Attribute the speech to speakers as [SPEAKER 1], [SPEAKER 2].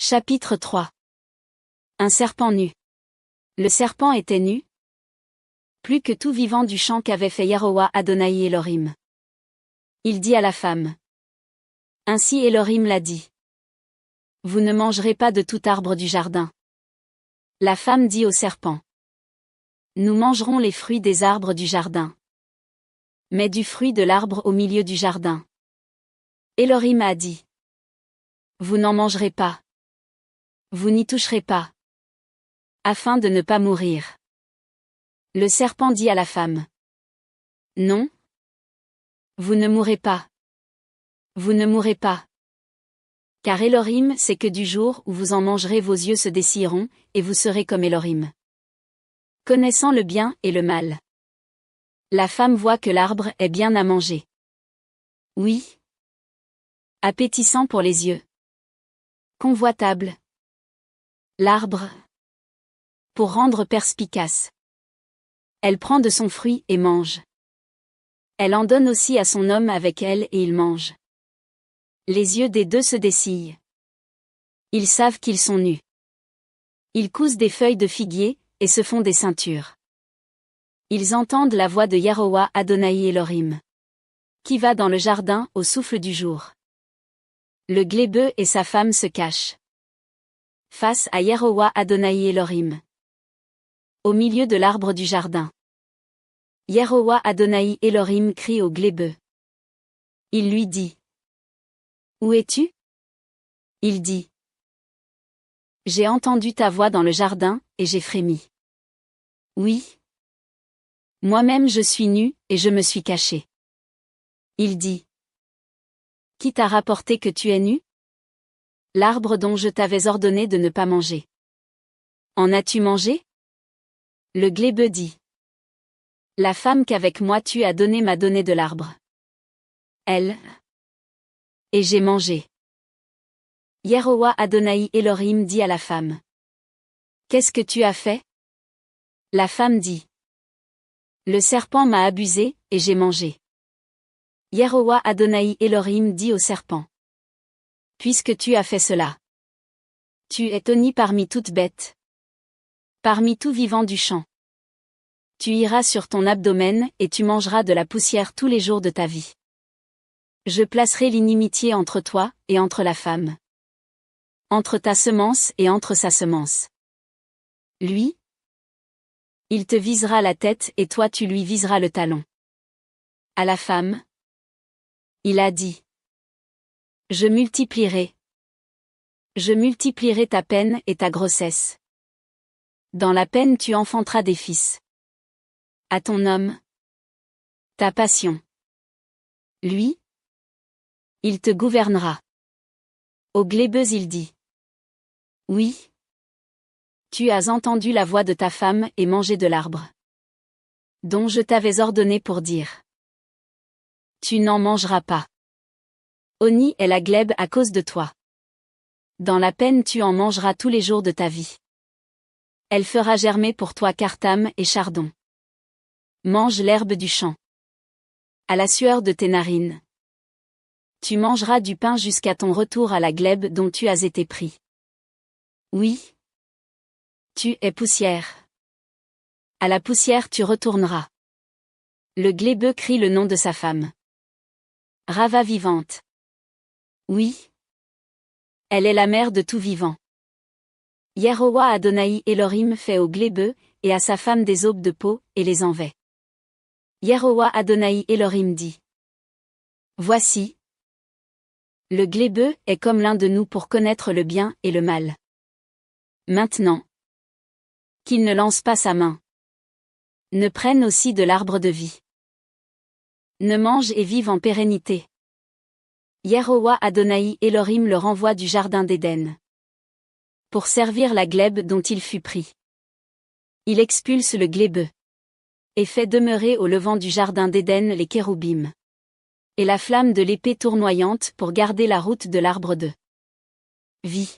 [SPEAKER 1] Chapitre 3. Un serpent nu. Le serpent était nu, plus que tout vivant du chant qu'avait fait Yarowa Adonai Elohim. Il dit à la femme. Ainsi Elohim l'a dit. Vous ne mangerez pas de tout arbre du jardin. La femme dit au serpent. Nous mangerons les fruits des arbres du jardin. Mais du fruit de l'arbre au milieu du jardin. Elohim a dit. Vous n'en mangerez pas. Vous n'y toucherez pas. Afin de ne pas mourir. Le serpent dit à la femme. Non. Vous ne mourrez pas. Vous ne mourrez pas. Car Elohim sait que du jour où vous en mangerez vos yeux se dessilleront, et vous serez comme Elohim. Connaissant le bien et le mal. La femme voit que l'arbre est bien à manger. Oui. Appétissant pour les yeux. Convoitable. L'arbre. Pour rendre perspicace. Elle prend de son fruit et mange. Elle en donne aussi à son homme avec elle et il mange. Les yeux des deux se dessillent. Ils savent qu'ils sont nus. Ils cousent des feuilles de figuier, et se font des ceintures. Ils entendent la voix de Yarowa Adonai Elohim. Qui va dans le jardin au souffle du jour. Le glébeux et sa femme se cachent. Face à Yarowa Adonai Elohim. Au milieu de l'arbre du jardin. Yarowa Adonai Elohim crie au glébeux. Il lui dit. Où es-tu? Il dit. J'ai entendu ta voix dans le jardin, et j'ai frémi. Oui. Moi-même je suis nu, et je me suis caché. Il dit. Qui t'a rapporté que tu es nu? L'arbre dont je t'avais ordonné de ne pas manger. En as-tu mangé? Le glébeux dit. La femme qu'avec moi tu as donnée m'a donné de l'arbre. Elle. Et j'ai mangé. Yarowa Adonai Elohim dit à la femme. Qu'est-ce que tu as fait? La femme dit. Le serpent m'a abusé, et j'ai mangé. Yarowa Adonai Elohim dit au serpent. Puisque tu as fait cela. Tu es honni parmi toutes bêtes. Parmi tout vivant du champ. Tu iras sur ton abdomen et tu mangeras de la poussière tous les jours de ta vie. Je placerai l'inimitié entre toi et entre la femme. Entre ta semence et entre sa semence. Lui, il te visera la tête et toi tu lui viseras le talon. À la femme, il a dit. Je multiplierai. Je multiplierai ta peine et ta grossesse. Dans la peine tu enfanteras des fils. À ton homme. Ta passion. Lui. Il te gouvernera. Au glébeux il dit. Oui. Tu as entendu la voix de ta femme et mangé de l'arbre. Dont je t'avais ordonné pour dire. Tu n'en mangeras pas. Honni est la glèbe à cause de toi. Dans la peine tu en mangeras tous les jours de ta vie. Elle fera germer pour toi cartham et chardon. Mange l'herbe du champ. À la sueur de tes narines. Tu mangeras du pain jusqu'à ton retour à la glèbe dont tu as été pris. Oui. Tu es poussière. À la poussière tu retourneras. Le glébeux crie le nom de sa femme. Rava vivante. Oui. Elle est la mère de tout vivant. Yarowa Adonai Elohim fait au glébeux, et à sa femme des aubes de peau, et les envait. Yarowa Adonai Elohim dit. Voici. Le glébeux est comme l'un de nous pour connaître le bien et le mal. Maintenant. Qu'il ne lance pas sa main. Ne prenne aussi de l'arbre de vie. Ne mange et vive en pérennité. Yarowa Adonai Elohim le renvoie du jardin d'Éden. Pour servir la glèbe dont il fut pris. Il expulse le glébeux. Et fait demeurer au levant du jardin d'Éden les kéroubim. Et la flamme de l'épée tournoyante pour garder la route de l'arbre de vie.